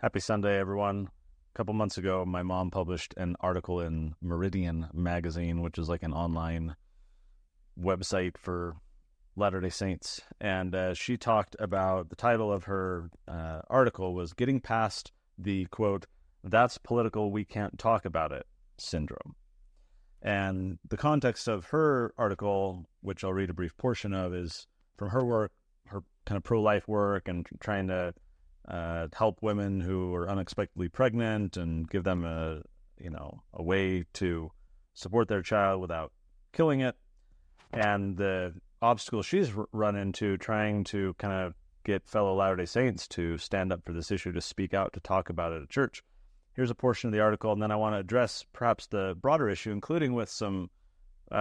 Happy Sunday, everyone. A couple months ago, my mom published an article in Meridian Magazine, which is like an online website for Latter-day Saints. And she talked about the title of her article was Getting Past the, quote, "That's political, we can't talk about it" syndrome. And the context of her article, which I'll read a brief portion of, is from her work, her kind of pro-life work and trying to help women who are unexpectedly pregnant and give them a way to support their child without killing it. And the obstacle she's run into trying to kind of get fellow Latter-day Saints to stand up for this issue, to speak out, to talk about it at church. Here's a portion of the article, and then I want to address perhaps the broader issue, including with some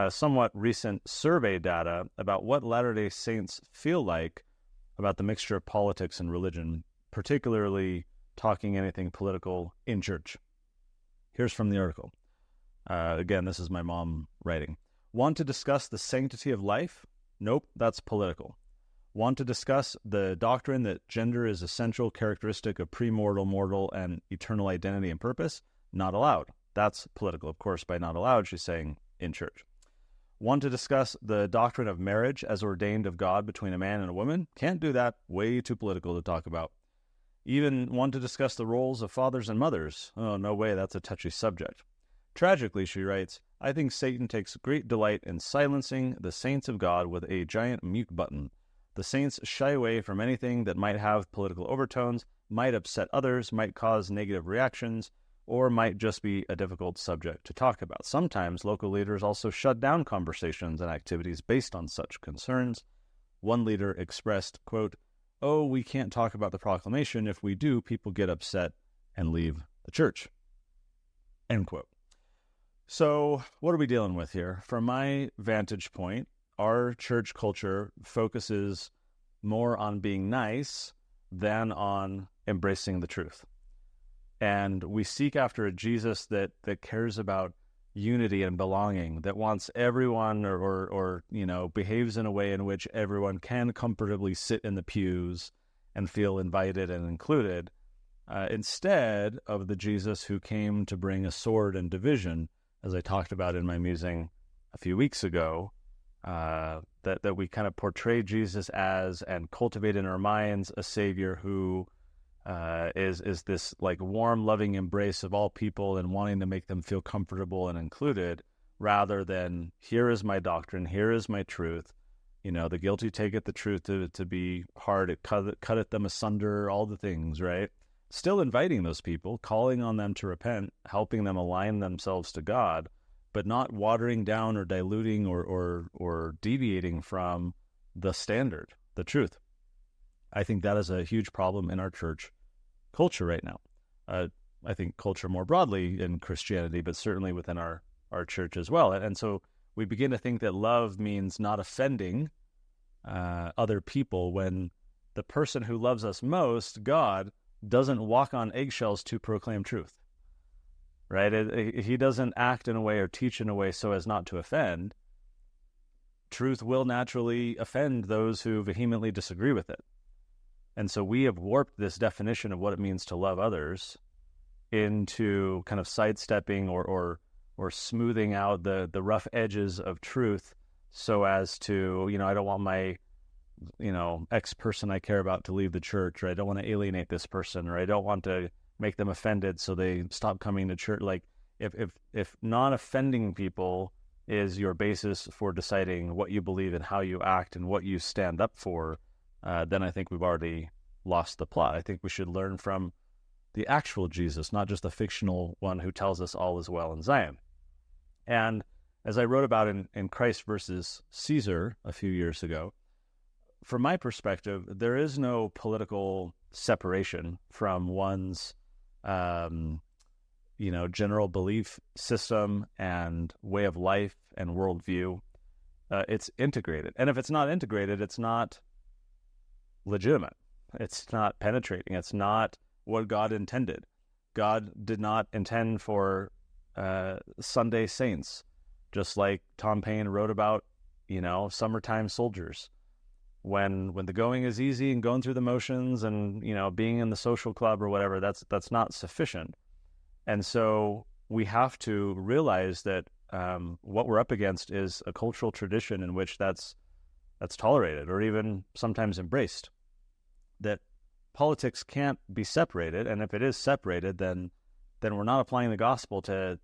somewhat recent survey data about what Latter-day Saints feel like about the mixture of politics and religion, particularly talking anything political in church. Here's from the article. Again, this is my mom writing. Want to discuss the sanctity of life? Nope, that's political. Want to discuss the doctrine that gender is essential characteristic of premortal, mortal, and eternal identity and purpose? Not allowed. That's political. Of course, by not allowed, she's saying in church. Want to discuss the doctrine of marriage as ordained of God between a man and a woman? Can't do that. Way too political to talk about. Even want to discuss the roles of fathers and mothers? Oh, no way, that's a touchy subject. Tragically, she writes, I think Satan takes great delight in silencing the saints of God with a giant mute button. The saints shy away from anything that might have political overtones, might upset others, might cause negative reactions, or might just be a difficult subject to talk about. Sometimes local leaders also shut down conversations and activities based on such concerns. One leader expressed, quote, "Oh, we can't talk about the proclamation. If we do, people get upset and leave the church." End quote. So what are we dealing with here? From my vantage point, our church culture focuses more on being nice than on embracing the truth. And we seek after a Jesus that cares about unity and belonging, that wants everyone or behaves in a way in which everyone can comfortably sit in the pews and feel invited and included, instead of the Jesus who came to bring a sword and division, as I talked about in my musing a few weeks ago, that we kind of portray Jesus as and cultivate in our minds a Savior who is this like warm, loving embrace of all people and wanting to make them feel comfortable and included, rather than here is my doctrine, here is my truth. The guilty taketh the truth to be hard, it cutteth them asunder, all the things, right? Still inviting those people, calling on them to repent, helping them align themselves to God, but not watering down or diluting or deviating from the standard, the truth. I think that is a huge problem in our church culture right now. I think culture more broadly in Christianity, but certainly within our church as well. And so we begin to think that love means not offending other people, when the person who loves us most, God, doesn't walk on eggshells to proclaim truth, right? He doesn't act in a way or teach in a way so as not to offend. Truth will naturally offend those who vehemently disagree with it. And so we have warped this definition of what it means to love others into kind of sidestepping or smoothing out the rough edges of truth, so as to, I don't want my X person I care about to leave the church, or I don't want to alienate this person, or I don't want to make them offended so they stop coming to church. Like if not offending people is your basis for deciding what you believe and how you act and what you stand up for, then I think we've already lost the plot. I think we should learn from the actual Jesus, not just the fictional one who tells us all is well in Zion. And as I wrote about in Christ versus Caesar a few years ago, from my perspective, there is no political separation from one's, general belief system and way of life and worldview. It's integrated. And if it's not integrated, it's not legitimate. It's not penetrating. It's not what God intended. God did not intend for Sunday saints, just like Tom Paine wrote about, summertime soldiers. when the going is easy and going through the motions and, being in the social club or whatever, that's not sufficient. And so we have to realize that what we're up against is a cultural tradition in which that's tolerated or even sometimes embraced. That politics can't be separated, and if it is separated, then we're not applying the gospel to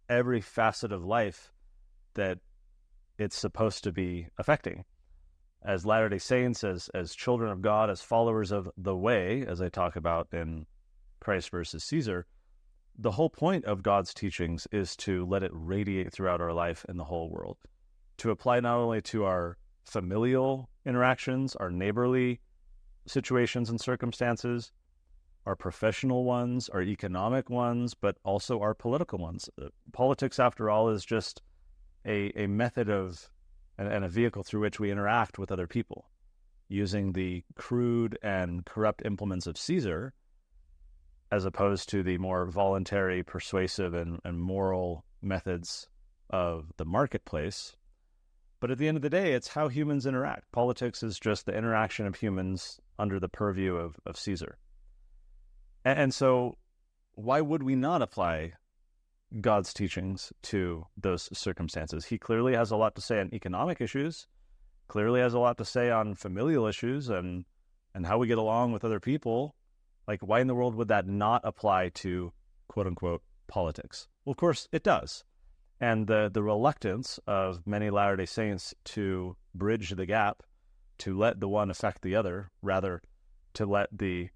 every facet of life that it's supposed to be affecting. As Latter-day Saints, as children of God, as followers of the way, as I talk about in Christ versus Caesar, the whole point of God's teachings is to let it radiate throughout our life and the whole world, to apply not only to our familial interactions, our neighborly situations and circumstances, our professional ones, our economic ones, but also our political ones. Politics, after all, is just a method of and a vehicle through which we interact with other people, using the crude and corrupt implements of Caesar as opposed to the more voluntary, persuasive, and moral methods of the marketplace. But at the end of the day, it's how humans interact. Politics is just the interaction of humans under the purview of Caesar. And so why would we not apply God's teachings to those circumstances? He clearly has a lot to say on economic issues, clearly has a lot to say on familial issues and how we get along with other people. Like, why in the world would that not apply to, quote unquote, politics? Well, of course it does. And the reluctance of many Latter-day Saints to bridge the gap, to let the one affect the other, rather to let the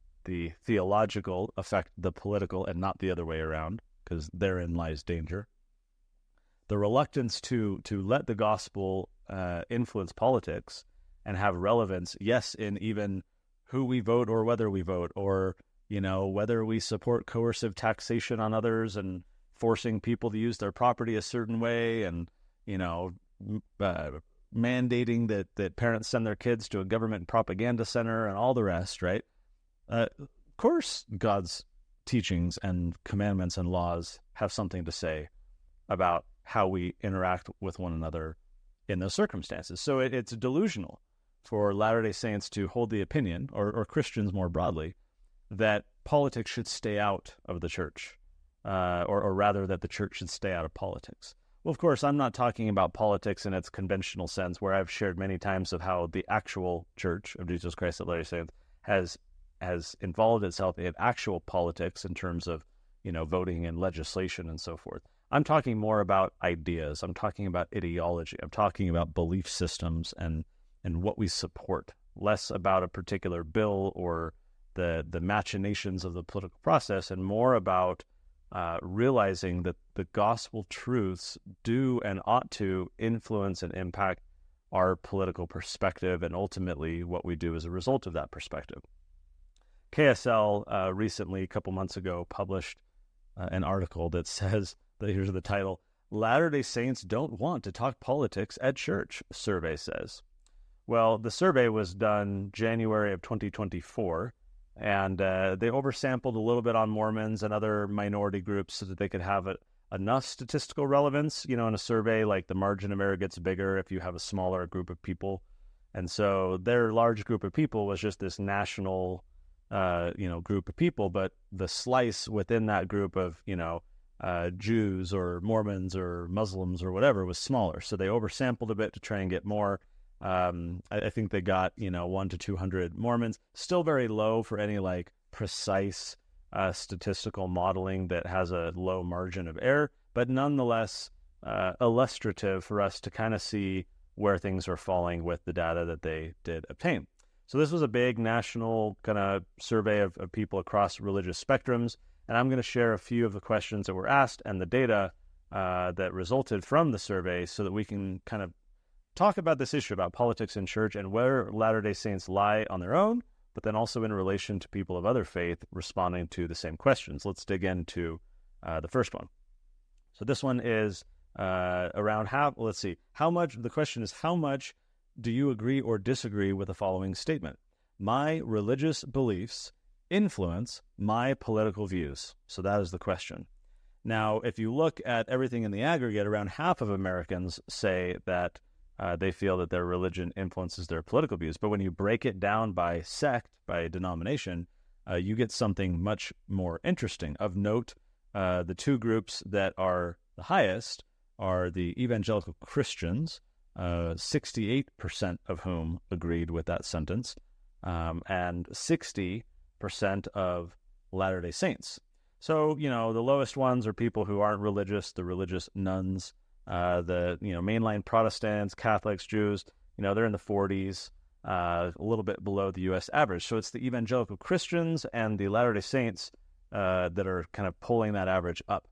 theological affect the political and not the other way around, because therein lies danger. The reluctance to let the gospel influence politics and have relevance, yes, in even who we vote or whether we vote, or, whether we support coercive taxation on others and forcing people to use their property a certain way and, mandating that parents send their kids to a government propaganda center and all the rest, right? Of course, God's teachings and commandments and laws have something to say about how we interact with one another in those circumstances. So it's delusional for Latter-day Saints to hold the opinion, or Christians more broadly, that politics should stay out of the church, or rather that the church should stay out of politics. Well, of course, I'm not talking about politics in its conventional sense, where I've shared many times of how the actual Church of Jesus Christ of Latter-day Saints has involved itself in actual politics in terms of, voting and legislation and so forth. I'm talking more about ideas. I'm talking about ideology. I'm talking about belief systems and what we support, less about a particular bill or the machinations of the political process, and more about realizing that the gospel truths do and ought to influence and impact our political perspective and ultimately what we do as a result of that perspective. KSL recently, a couple months ago, published an article that says, here's the title, "Latter-day Saints Don't Want to Talk Politics at Church," survey says. Well, the survey was done January of 2024, and they oversampled a little bit on Mormons and other minority groups so that they could have enough statistical relevance. In a survey, like the margin of error gets bigger if you have a smaller group of people. And so their large group of people was just this national, group of people, but the slice within that group of, Jews or Mormons or Muslims or whatever was smaller. So they oversampled a bit to try and get more. I think they got, 1 to 200 Mormons, still very low for any precise statistical modeling that has a low margin of error, but nonetheless illustrative for us to kind of see where things are falling with the data that they did obtain. So this was a big national kind of survey of people across religious spectrums, and I'm going to share a few of the questions that were asked and the data that resulted from the survey so that we can kind of talk about this issue about politics in church and where Latter-day Saints lie on their own, but then also in relation to people of other faith responding to the same questions. Let's dig into the first one. So this one is around the question is, how much do you agree or disagree with the following statement? My religious beliefs influence my political views. So that is the question. Now, if you look at everything in the aggregate, around half of Americans say that they feel that their religion influences their political views. But when you break it down by sect, by denomination, you get something much more interesting. Of note, the two groups that are the highest are the evangelical Christians, 68% of whom agreed with that sentence, and 60% of Latter-day Saints. So, the lowest ones are people who aren't religious, the religious nuns, the mainline Protestants, Catholics, Jews, they're in the 40s, a little bit below the U.S. average. So it's the evangelical Christians and the Latter-day Saints that are kind of pulling that average up,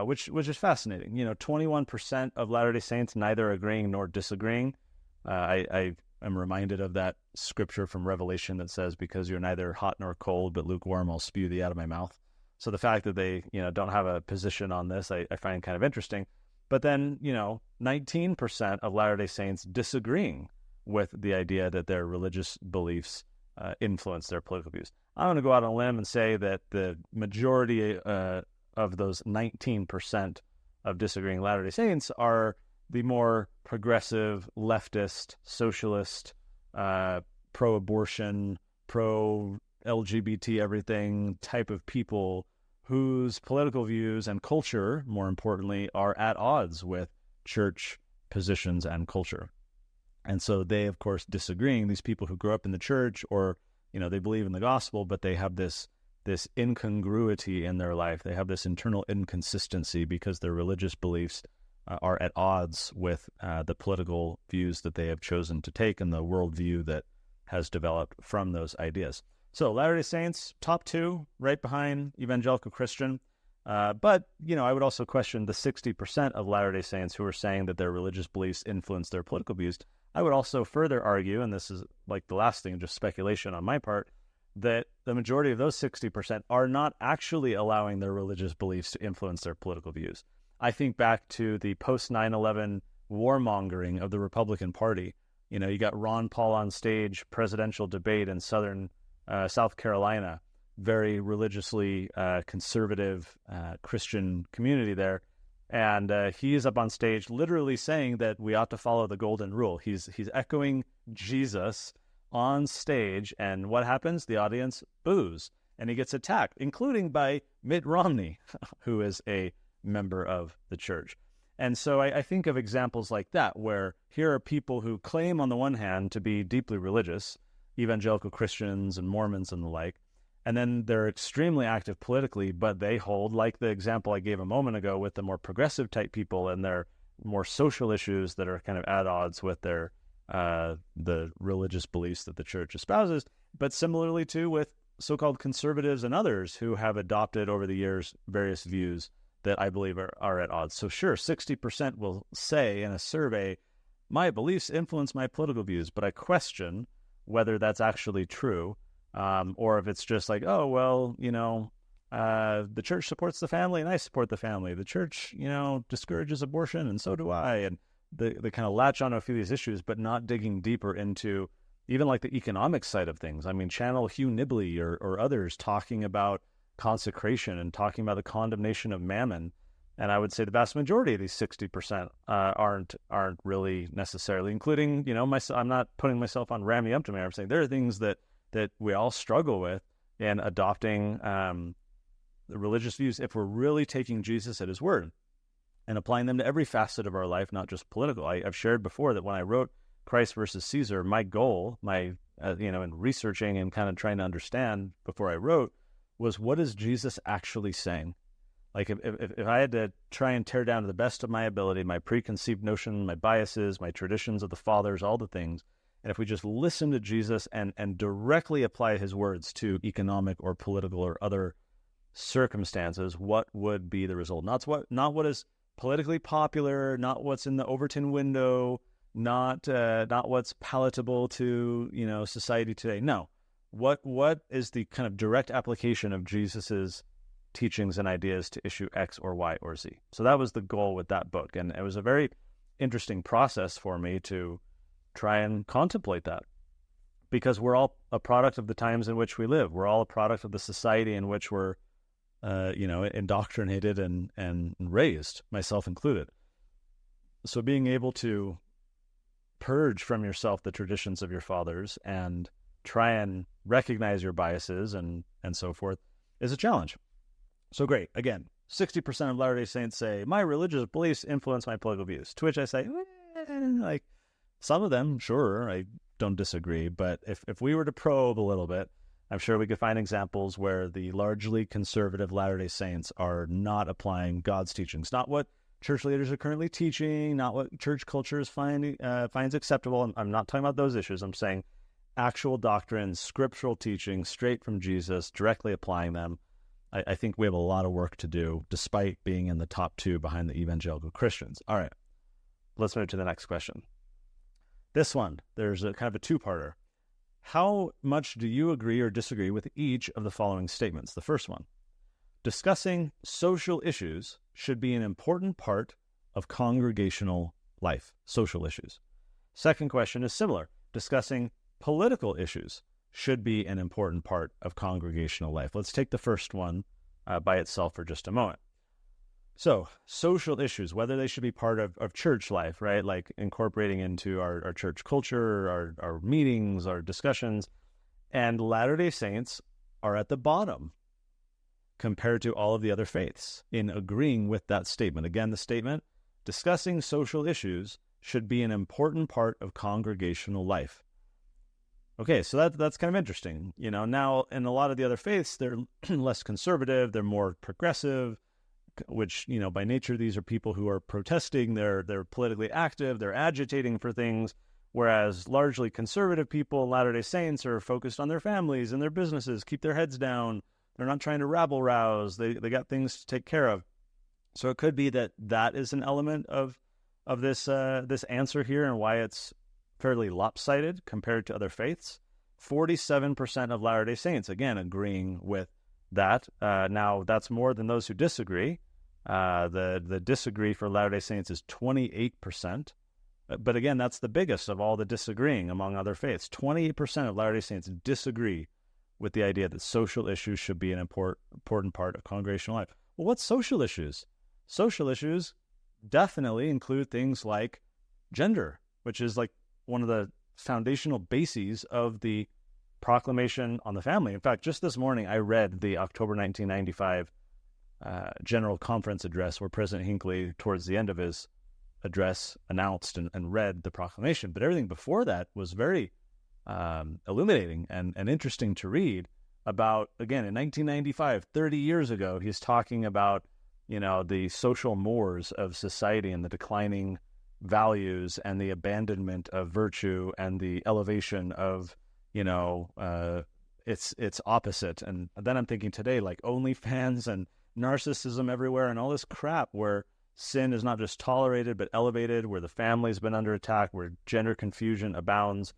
which is fascinating. 21% of Latter-day Saints neither agreeing nor disagreeing. I am reminded of that scripture from Revelation that says, because you're neither hot nor cold, but lukewarm, I'll spew thee out of my mouth. So the fact that they, don't have a position on this, I find kind of interesting. But then, 19% of Latter-day Saints disagreeing with the idea that their religious beliefs influence their political views. I'm going to go out on a limb and say that the majority of those 19% of disagreeing Latter-day Saints are the more progressive, leftist, socialist, pro-abortion, pro-LGBT everything type of people whose political views and culture, more importantly, are at odds with church positions and culture. And so they, of course, disagreeing, these people who grew up in the church or, they believe in the gospel, but they have this incongruity in their life. They have this internal inconsistency because their religious beliefs are at odds with the political views that they have chosen to take and the worldview that has developed from those ideas. So Latter-day Saints, top two, right behind evangelical Christian. But, I would also question the 60% of Latter-day Saints who are saying that their religious beliefs influence their political views. I would also further argue, and this is like the last thing, just speculation on my part, that the majority of those 60% are not actually allowing their religious beliefs to influence their political views. I think back to the post-9/11 warmongering of the Republican Party. You got Ron Paul on stage, presidential debate in South Carolina, very religiously conservative Christian community there. And he is up on stage literally saying that we ought to follow the golden rule. He's echoing Jesus on stage, and what happens? The audience boos, and he gets attacked, including by Mitt Romney, who is a member of the church. And so I think of examples like that, where here are people who claim on the one hand to be deeply religious, evangelical Christians and Mormons and the like, and then they're extremely active politically, but they hold, like the example I gave a moment ago with the more progressive type people and their more social issues that are kind of at odds with their the religious beliefs that the church espouses, but similarly too with so-called conservatives and others who have adopted over the years various views that I believe are at odds. So sure, 60% will say in a survey, my beliefs influence my political views, but I question whether that's actually true. Or if it's just like, oh, well, the church supports the family and I support the family. The church, discourages abortion and so do I. And they kind of latch on to a few of these issues, but not digging deeper into even like the economic side of things. I mean, channel Hugh Nibley or others talking about consecration and talking about the condemnation of mammon. And I would say the vast majority of these 60% aren't really necessarily, including, I'm not putting myself on Rami Upton. I'm saying there are things that we all struggle with in adopting the religious views if we're really taking Jesus at his word and applying them to every facet of our life, not just political. I've shared before that when I wrote Christ versus Caesar, my goal, in researching and kind of trying to understand before I wrote, was what is Jesus actually saying? Like if I had to try and tear down to the best of my ability, my preconceived notion, my biases, my traditions of the fathers, all the things, and if we just listen to Jesus and directly apply his words to economic or political or other circumstances, what would be the result? Not what is politically popular, not what's in the Overton window, not what's palatable to society today. No, what is the kind of direct application of Jesus's teachings and ideas to issue X or Y or Z? So that was the goal with that book, and it was a very interesting process for me to try and contemplate that, because we're all a product of the times in which we live. We're all a product of the society in which we're, indoctrinated and raised, myself included. So being able to purge from yourself the traditions of your fathers and try and recognize your biases and so forth is a challenge. So great. Again, 60% of Latter-day Saints say, my religious beliefs influence my political views. To which I say, like, some of them, sure, I don't disagree. But if we were to probe a little bit, I'm sure we could find examples where the largely conservative Latter-day Saints are not applying God's teachings, not what church leaders are currently teaching, not what church culture finds acceptable. I'm not talking about those issues. I'm saying actual doctrine, scriptural teaching, straight from Jesus, directly applying them. I think we have a lot of work to do, despite being in the top 2 behind the evangelical Christians. All right, let's move to the next question. This one, there's a kind of a two-parter. How much do you agree or disagree with each of the following statements? The first one, discussing social issues should be an important part of congregational life, social issues. Second question is similar. Discussing political issues should be an important part of congregational life. Let's take the first one by itself for just a moment. So, social issues, whether they should be part of church life, right? Like incorporating into our church culture, our meetings, our discussions. And Latter-day Saints are at the bottom compared to all of the other faiths in agreeing with that statement. Again, the statement, discussing social issues should be an important part of congregational life. Okay, so that's kind of interesting. Now in a lot of the other faiths, they're less conservative, they're more progressive, which, by nature, these are people who are protesting, they're politically active, they're agitating for things, whereas largely conservative people, Latter-day Saints, are focused on their families and their businesses, keep their heads down, they're not trying to rabble-rouse, they got things to take care of. So it could be that is an element of this answer here and why it's fairly lopsided compared to other faiths. 47% of Latter-day Saints, again, agreeing with that. Now, that's more than those who disagree. The disagree for Latter-day Saints is 28%. But again, that's the biggest of all the disagreeing among other faiths. 28% of Latter-day Saints disagree with the idea that social issues should be an important part of congregational life. Well, what's social issues? Social issues definitely include things like gender, which is like one of the foundational bases of the Proclamation on the Family. In fact, just this morning, I read the October 1995 General Conference address where President Hinckley, towards the end of his address, announced and read the proclamation. But everything before that was very illuminating and interesting to read about, again, in 1995, 30 years ago, he's talking about, the social mores of society and the declining values and the abandonment of virtue and the elevation of, its opposite. And then I'm thinking today, like OnlyFans and narcissism everywhere and all this crap where sin is not just tolerated but elevated, where the family's been under attack, where gender confusion abounds.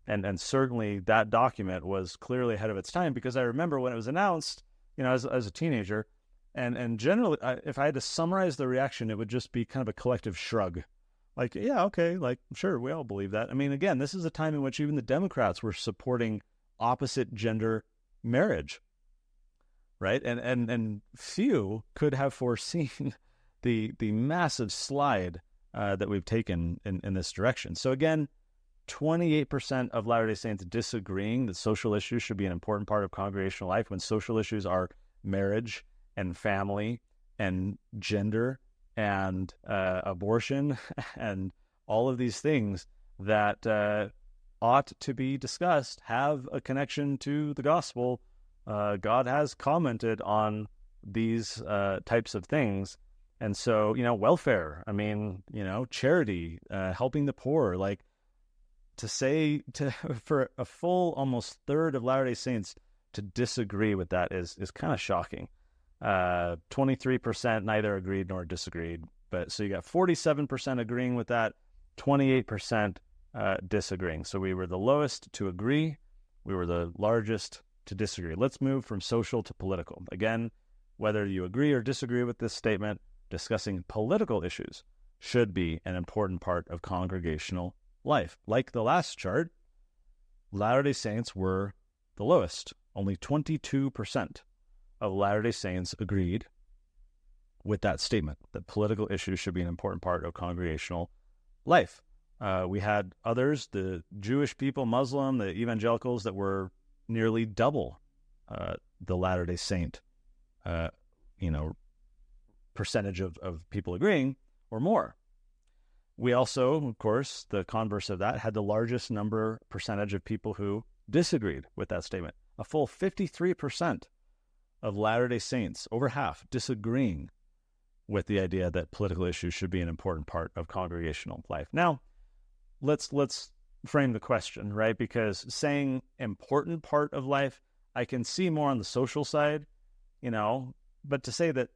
And certainly that document was clearly ahead of its time, because I remember when it was announced, as a teenager, and generally, if I had to summarize the reaction, it would just be kind of a collective shrug. Like, yeah, okay, like, sure, we all believe that. I mean, again, this is a time in which even the Democrats were supporting opposite gender marriage, right? And few could have foreseen the massive slide that we've taken in this direction. So again, 28% of Latter-day Saints disagreeing that social issues should be an important part of congregational life, when social issues are marriage and family and gender and abortion and all of these things that ought to be discussed, have a connection to the gospel. God has commented on these types of things. And so, welfare, charity, helping the poor, like for a full almost third of Latter-day Saints to disagree with that is kind of shocking. 23% neither agreed nor disagreed. But so you got 47% agreeing with that, 28% disagreeing. So we were the lowest to agree. We were the largest to disagree. Let's move from social to political. Again, whether you agree or disagree with this statement, discussing political issues should be an important part of congregational life. Like the last chart, Latter-day Saints were the lowest. Only 22% of Latter-day Saints agreed with that statement, that political issues should be an important part of congregational life. We had others, the Jewish people, Muslim, the evangelicals, that were nearly double the Latter-day Saint, percentage of people agreeing or more. We also, of course, the converse of that, had the largest percentage of people who disagreed with that statement. A full 53% of Latter-day Saints, over half, disagreeing with the idea that political issues should be an important part of congregational life. Now, let's frame the question, right? Because saying important part of life, I can see more on the social side, but to say that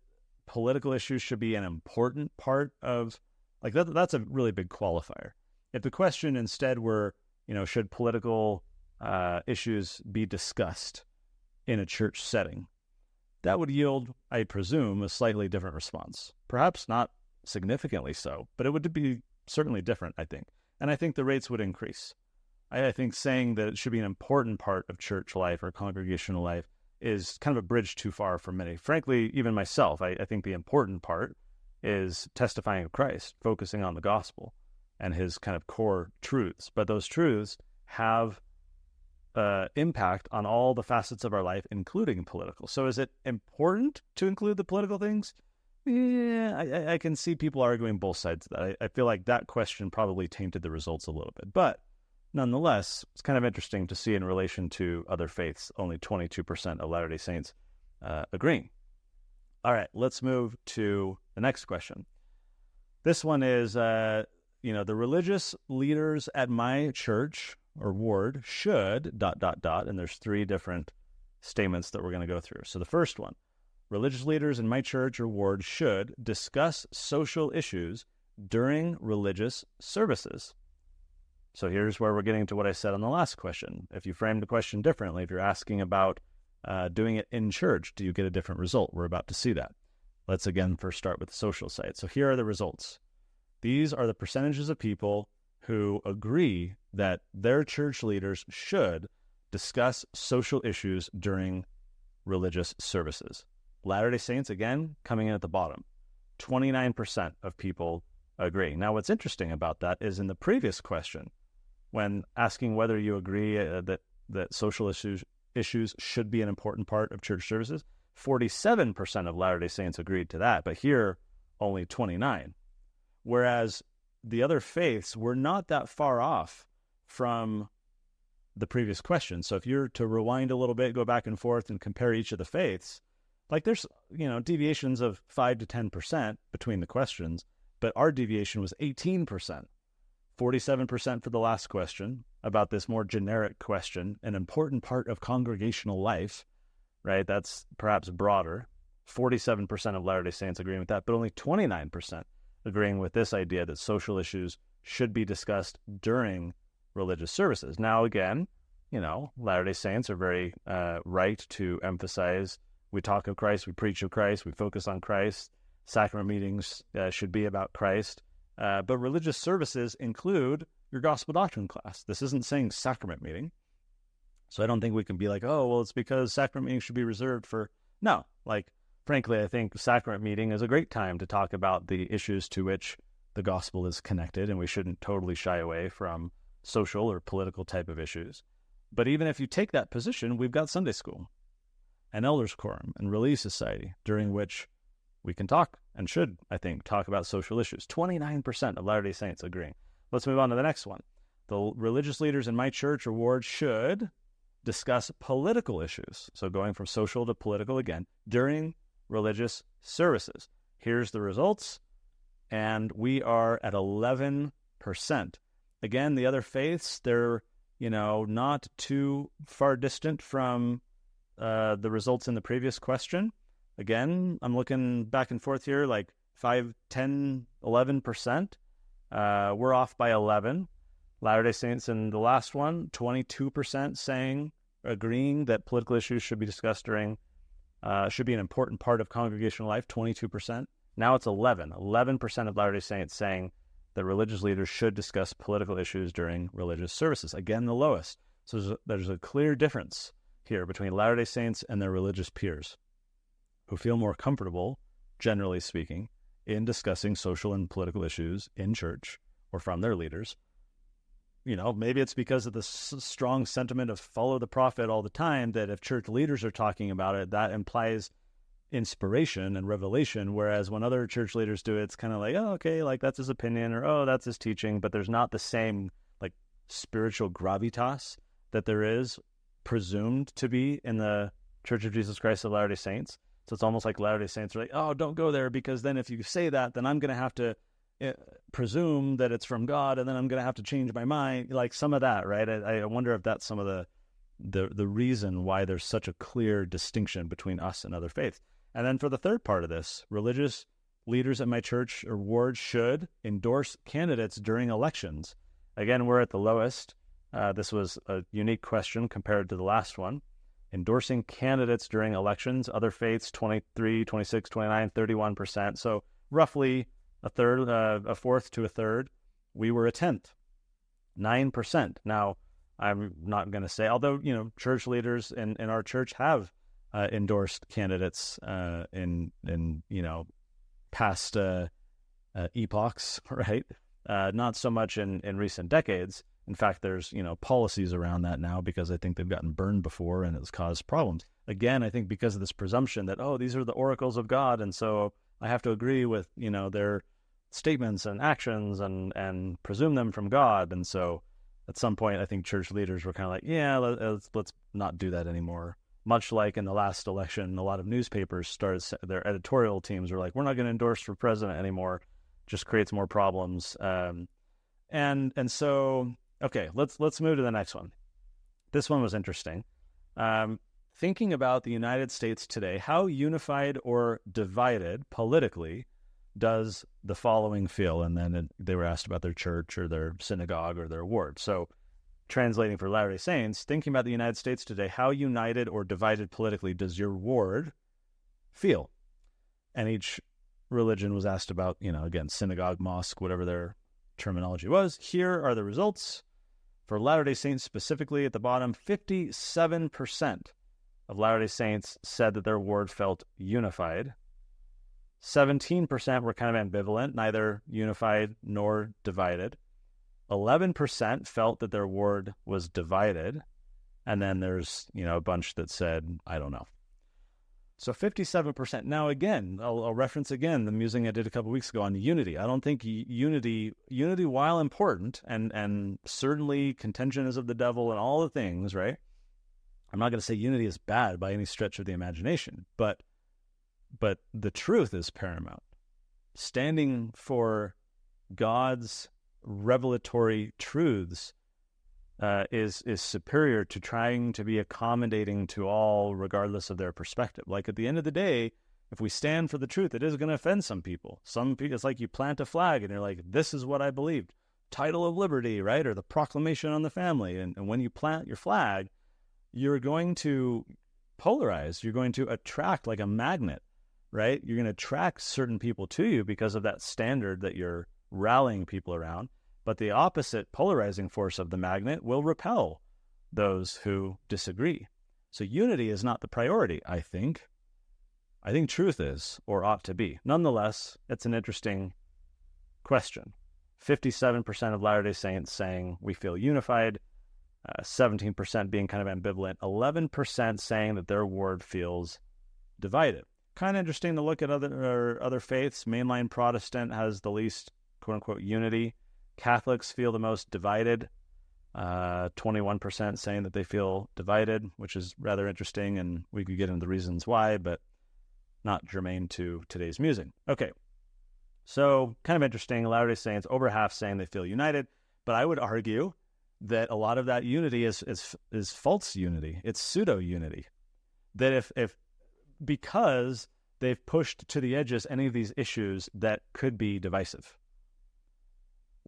political issues should be an important part of, like, that's a really big qualifier. If the question instead were, should political issues be discussed in a church setting, that would yield, I presume, a slightly different response. Perhaps not significantly so, but it would be certainly different, I think. And I think the rates would increase. I think saying that it should be an important part of church life or congregational life is kind of a bridge too far for many. Frankly, even myself, I think the important part is testifying of Christ, focusing on the gospel and his kind of core truths. But those truths have impact on all the facets of our life, including political. So is it important to include the political things? Yeah, I can see people arguing both sides of that. I feel like that question probably tainted the results a little bit. But nonetheless, it's kind of interesting to see in relation to other faiths, only 22% of Latter-day Saints agreeing. All right, let's move to the next question. This one is, the religious leaders at my church or ward should ... and there's 3 different statements that we're going to go through. So the first one, religious leaders in my church or ward should discuss social issues during religious services. So here's where we're getting to what I said on the last question. If you frame the question differently, if you're asking about doing it in church, do you get a different result? We're about to see that. Let's again first start with the social side. So here are the results. These are the percentages of people who agree that their church leaders should discuss social issues during religious services. Latter-day Saints, again, coming in at the bottom. 29% of people agree. Now, what's interesting about that is in the previous question, when asking whether you agree that social issues should be an important part of church services, 47% of Latter-day Saints agreed to that, but here, only 29%. Whereas the other faiths were not that far off from the previous question. So if you're to rewind a little bit, go back and forth and compare each of the faiths, like there's, deviations of 5 to 10% between the questions, but our deviation was 18%. 47% for the last question about this more generic question, an important part of congregational life, right? That's perhaps broader. 47% of Latter-day Saints agreeing with that, but only 29% agreeing with this idea that social issues should be discussed during religious services. Now, again, Latter-day Saints are very right to emphasize we talk of Christ, we preach of Christ, we focus on Christ. Sacrament meetings should be about Christ. But religious services include your gospel doctrine class. This isn't saying sacrament meeting. So I don't think we can be like, oh, well, it's because sacrament meetings should be reserved for... No, frankly, I think sacrament meeting is a great time to talk about the issues to which the gospel is connected, and we shouldn't totally shy away from social or political type of issues. But even if you take that position, we've got Sunday school and elders quorum and Relief Society, during which we can talk and should, I think, talk about social issues. 29% of Latter-day Saints agreeing. Let's move on to the next one. The religious leaders in my church or ward should discuss political issues. So going from social to political again, during religious services. Here's the results, and we are at 11%. Again, the other faiths, they're, not too far distant from the results in the previous question. Again, I'm looking back and forth here, 5, 10, 11%. We're off by 11. Latter-day Saints in the last one, 22% agreeing that political issues should be discussed during, should be an important part of congregational life, 22%. Now it's 11. 11% of Latter-day Saints saying that religious leaders should discuss political issues during religious services. Again, the lowest. So there's a clear difference here between Latter-day Saints and their religious peers, who feel more comfortable, generally speaking, in discussing social and political issues in church or from their leaders, maybe it's because of the strong sentiment of follow the prophet all the time, that if church leaders are talking about it, that implies inspiration and revelation. Whereas when other church leaders do it, it's kind of like, oh, okay, like that's his opinion, or, oh, that's his teaching, but there's not the same like spiritual gravitas that there is presumed to be in the Church of Jesus Christ of Latter-day Saints. So it's almost like Latter-day Saints are like, oh, don't go there, because then if you say that, then I'm going to have to presume that it's from God, and then I'm going to have to change my mind, like some of that, right? I wonder if that's some of the reason why there's such a clear distinction between us and other faiths. And then for the third part of this, religious leaders at my church or ward should endorse candidates during elections. Again, we're at the lowest. This was a unique question compared to the last one. Endorsing candidates during elections, other faiths, 23, 26, 29, 31%. So roughly a third, a fourth to a third. We were a tenth, 9%. Now, I'm not going to say, although, church leaders in our church have endorsed candidates in past epochs, right? Not so much in recent decades. In fact, there's, policies around that now because I think they've gotten burned before and it's caused problems. Again, I think because of this presumption that, oh, these are the oracles of God, and so I have to agree with, their statements and actions and presume them from God. And so at some point, I think church leaders were kind of like, yeah, let's not do that anymore. Much like in the last election, a lot of newspapers started, their editorial teams were like, we're not going to endorse for president anymore. Just creates more problems. And so, okay, let's move to the next one. This one was interesting. Thinking about the United States today, how unified or divided politically does the following feel? And then they were asked about their church or their synagogue or their ward. So translating for Latter-day Saints, thinking about the United States today, how united or divided politically does your ward feel? And each religion was asked about, again, synagogue, mosque, whatever their terminology was. Here are the results. For Latter-day Saints specifically, at the bottom, 57% of Latter-day Saints said that their ward felt unified. 17% were kind of ambivalent, neither unified nor divided. 11% felt that their ward was divided. And then there's, a bunch that said, I don't know. So 57%. Now, again, I'll reference again the musing I did a couple weeks ago on unity. I don't think unity, while important, and certainly contention is of the devil and all the things, right? I'm not going to say unity is bad by any stretch of the imagination, but the truth is paramount. Standing for God's revelatory truths is superior to trying to be accommodating to all, regardless of their perspective. Like at the end of the day, if we stand for the truth, it is going to offend some people. It's like you plant a flag and you're like, this is what I believed. Title of liberty, right? Or the proclamation on the family. And when you plant your flag, you're going to polarize. You're going to attract like a magnet, right? You're going to attract certain people to you because of that standard that you're rallying people around. But the opposite polarizing force of the magnet will repel those who disagree. So unity is not the priority, I think. I think truth is, or ought to be. Nonetheless, it's an interesting question. 57% of Latter-day Saints saying we feel unified, 17% being kind of ambivalent, 11% saying that their ward feels divided. Kind of interesting to look at other faiths. Mainline Protestant has the least, quote-unquote, unity. Catholics feel the most divided, 21% saying that they feel divided, which is rather interesting, and we could get into the reasons why, but not germane to today's musing. Okay, so kind of interesting. Latter-day Saints, over half saying they feel united, but I would argue that a lot of that unity is false unity. It's pseudo-unity. That if because they've pushed to the edges any of these issues that could be divisive.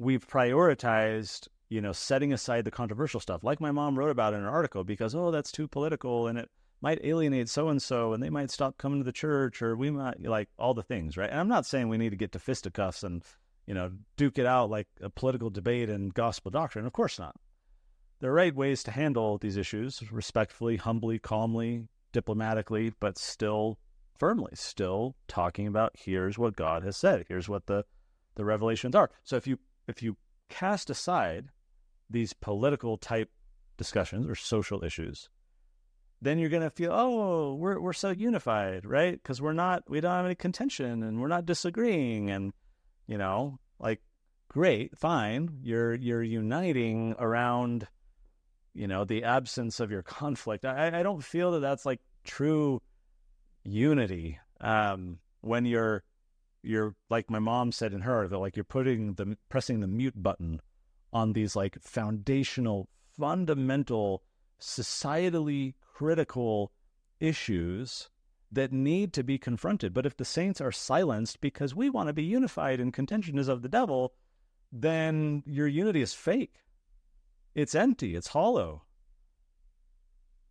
We've prioritized, setting aside the controversial stuff, like my mom wrote about in an article, because, that's too political and it might alienate so-and-so and they might stop coming to the church, or we might, like all the things, right? And I'm not saying we need to get to fisticuffs and, duke it out like a political debate and gospel doctrine. Of course not. There are right ways to handle these issues respectfully, humbly, calmly, diplomatically, but still firmly, still talking about here's what God has said. Here's what the revelations are. So if you cast aside these political type discussions or social issues, then you're going to feel, oh, we're so unified, right? Because we don't have any contention and we're not disagreeing. And, like, great, fine. You're uniting around, the absence of your conflict. I don't feel that that's like true unity. When you're like my mom said in her article, like you're pressing the mute button on these like foundational, fundamental, societally critical issues that need to be confronted. But if the saints are silenced because we want to be unified and contention is of the devil, then your unity is fake. It's empty. It's hollow.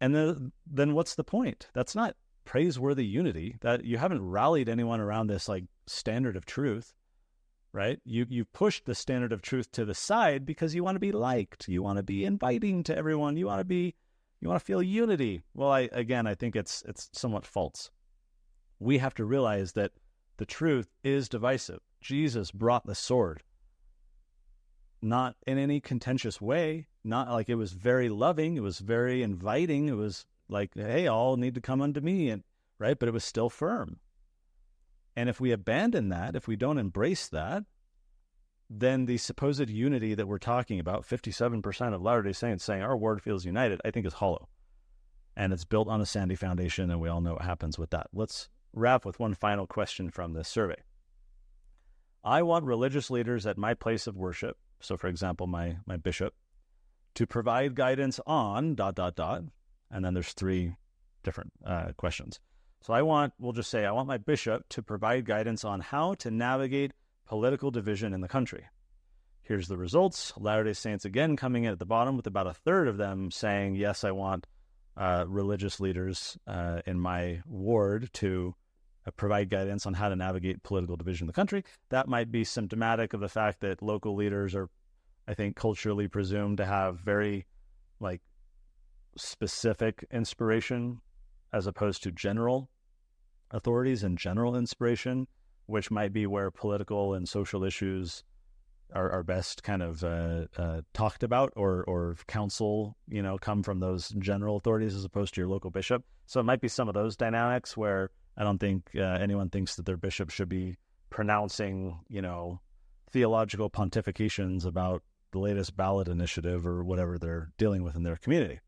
And then what's the point? That's not praiseworthy unity. That you haven't rallied anyone around this like standard of truth, right? You've pushed the standard of truth to the side because you want to be liked. You want to be inviting to everyone. You want to feel unity. Well, I think it's somewhat false. We have to realize that the truth is divisive. Jesus brought the sword, not in any contentious way, not like it was very loving. It was very inviting. It was like, hey, all need to come unto me, and right? But it was still firm. And if we abandon that, if we don't embrace that, then the supposed unity that we're talking about, 57% of Latter-day Saints saying our ward feels united, I think is hollow. And it's built on a sandy foundation, and we all know what happens with that. Let's wrap with one final question from this survey. I want religious leaders at my place of worship, so for example, my bishop, to provide guidance on ... And then there's 3 different questions. So I want my bishop to provide guidance on how to navigate political division in the country. Here's the results. Latter-day Saints again coming in at the bottom with about a third of them saying, yes, I want religious leaders in my ward to provide guidance on how to navigate political division in the country. That might be symptomatic of the fact that local leaders are, I think, culturally presumed to have very like specific inspiration as opposed to general authorities and general inspiration, which might be where political and social issues are best kind of talked about or counsel, come from those general authorities as opposed to your local bishop. So it might be some of those dynamics where I don't think anyone thinks that their bishop should be pronouncing, theological pontifications about the latest ballot initiative or whatever they're dealing with in their community.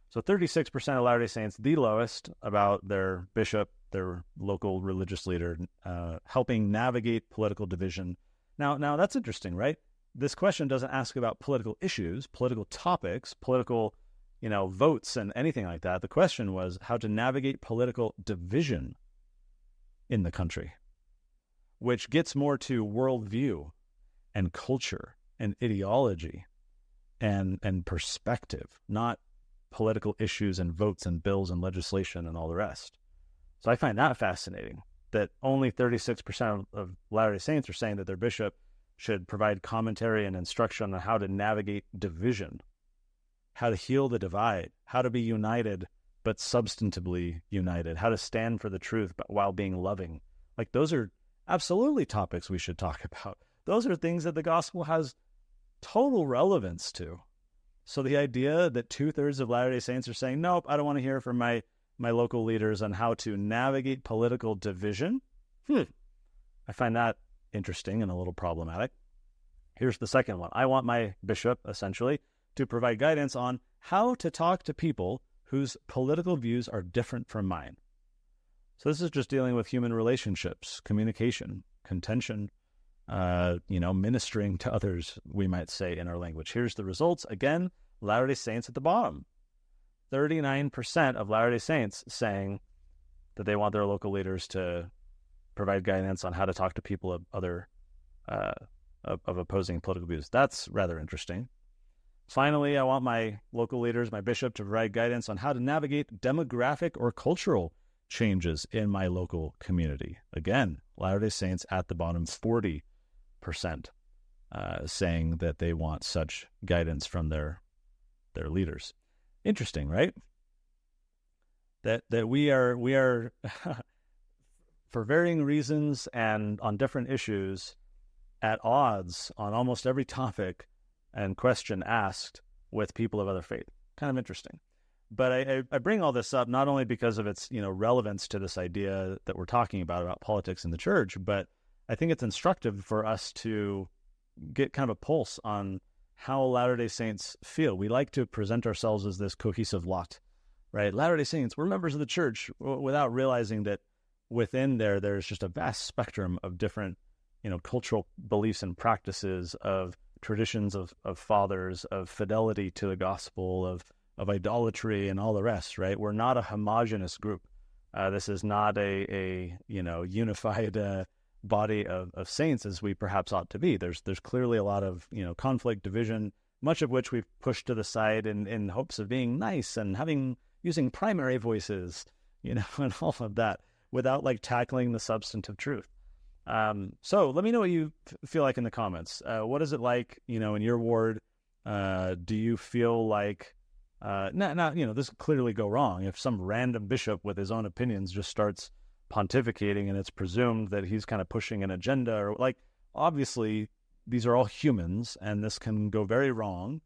So 36% of Latter-day Saints, the lowest, about their bishop, their local religious leader, helping navigate political division. Now that's interesting, right? This question doesn't ask about political issues, political topics, political, votes and anything like that. The question was how to navigate political division in the country, which gets more to worldview and culture and ideology and perspective, not political issues and votes and bills and legislation and all the rest. So I find that fascinating, that only 36% of Latter-day Saints are saying that their bishop should provide commentary and instruction on how to navigate division, how to heal the divide, how to be united but substantively united, how to stand for the truth but while being loving. Like, those are absolutely topics we should talk about. Those are things that the gospel has total relevance to. So the idea that 2/3 of Latter-day Saints are saying, nope, I don't want to hear from my local leaders on how to navigate political division, I find that interesting and a little problematic. Here's the second one. I want my bishop, essentially, to provide guidance on how to talk to people whose political views are different from mine. So this is just dealing with human relationships, communication, contention, ministering to others, we might say in our language. Here's the results. Again, Latter-day Saints at the bottom. 39% of Latter-day Saints saying that they want their local leaders to provide guidance on how to talk to people of other of opposing political views. That's rather interesting. Finally, I want my local leaders, my bishop, to provide guidance on how to navigate demographic or cultural changes in my local community. Again, Latter-day Saints at the bottom, 40% saying that they want such guidance from their leaders. Interesting, right? That we are for varying reasons and on different issues at odds on almost every topic, and question asked with people of other faith. Kind of interesting. But I bring all this up not only because of its, relevance to this idea that we're talking about politics in the church, but I think it's instructive for us to get kind of a pulse on how Latter-day Saints feel. We like to present ourselves as this cohesive lot, right? Latter-day Saints, we're members of the church, without realizing that within there's just a vast spectrum of different, cultural beliefs and practices, of traditions of fathers, of fidelity to the gospel, of idolatry and all the rest, right? We're not a homogenous group. This is not a unified body of saints as we perhaps ought to be. There's clearly a lot of, conflict, division, much of which we've pushed to the side in hopes of being nice and using primary voices, and all of that, without tackling the substantive truth. So let me know what you feel like in the comments. What is it like, in your ward? Do you feel like, this could clearly go wrong if some random bishop with his own opinions just starts pontificating and it's presumed that he's kind of pushing an agenda, or obviously these are all humans and this can go very wrong.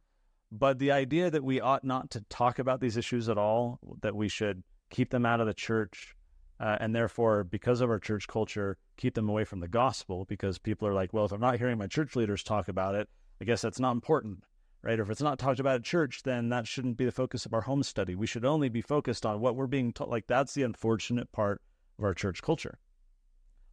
But the idea that we ought not to talk about these issues at all, that we should keep them out of the church, and therefore, because of our church culture, keep them away from the gospel, because people are like, well, if I'm not hearing my church leaders talk about it, I guess that's not important, right? Or if it's not talked about at church, then that shouldn't be the focus of our home study. We should only be focused on what we're being taught. That's the unfortunate part of our church culture.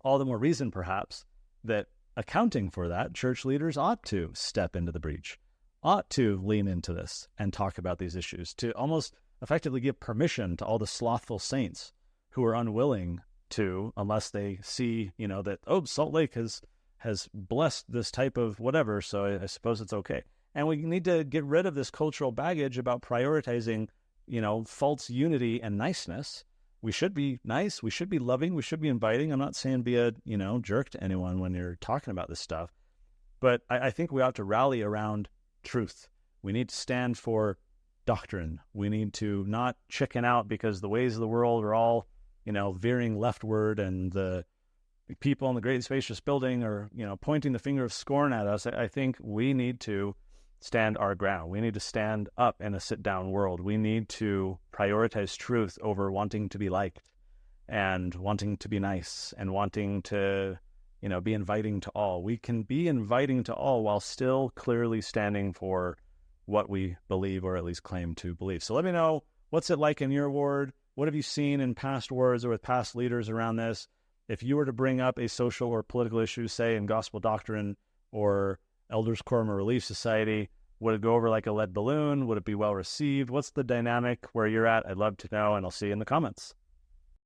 All the more reason, perhaps, that accounting for that, church leaders ought to step into the breach, ought to lean into this and talk about these issues, to almost effectively give permission to all the slothful saints who are unwilling to, unless they see, that, Salt Lake has blessed this type of whatever, so I suppose it's okay. And we need to get rid of this cultural baggage about prioritizing, false unity and niceness. We should be nice. We should be loving. We should be inviting. I'm not saying be a, jerk to anyone when you're talking about this stuff. But I think we ought to rally around truth. We need to stand for doctrine. We need to not chicken out because the ways of the world are all, veering leftward, and the people in the great spacious building are, pointing the finger of scorn at us. I think we need to stand our ground. We need to stand up in a sit-down world. We need to prioritize truth over wanting to be liked and wanting to be nice and wanting to, be inviting to all. We can be inviting to all while still clearly standing for what we believe, or at least claim to believe. So let me know, what's it like in your ward? What have you seen in past wards or with past leaders around this? If you were to bring up a social or political issue, say in gospel doctrine or Elders Quorum or Relief Society, would it go over like a lead balloon? Would it be well received? What's the dynamic where you're at? I'd love to know, and I'll see you in the comments.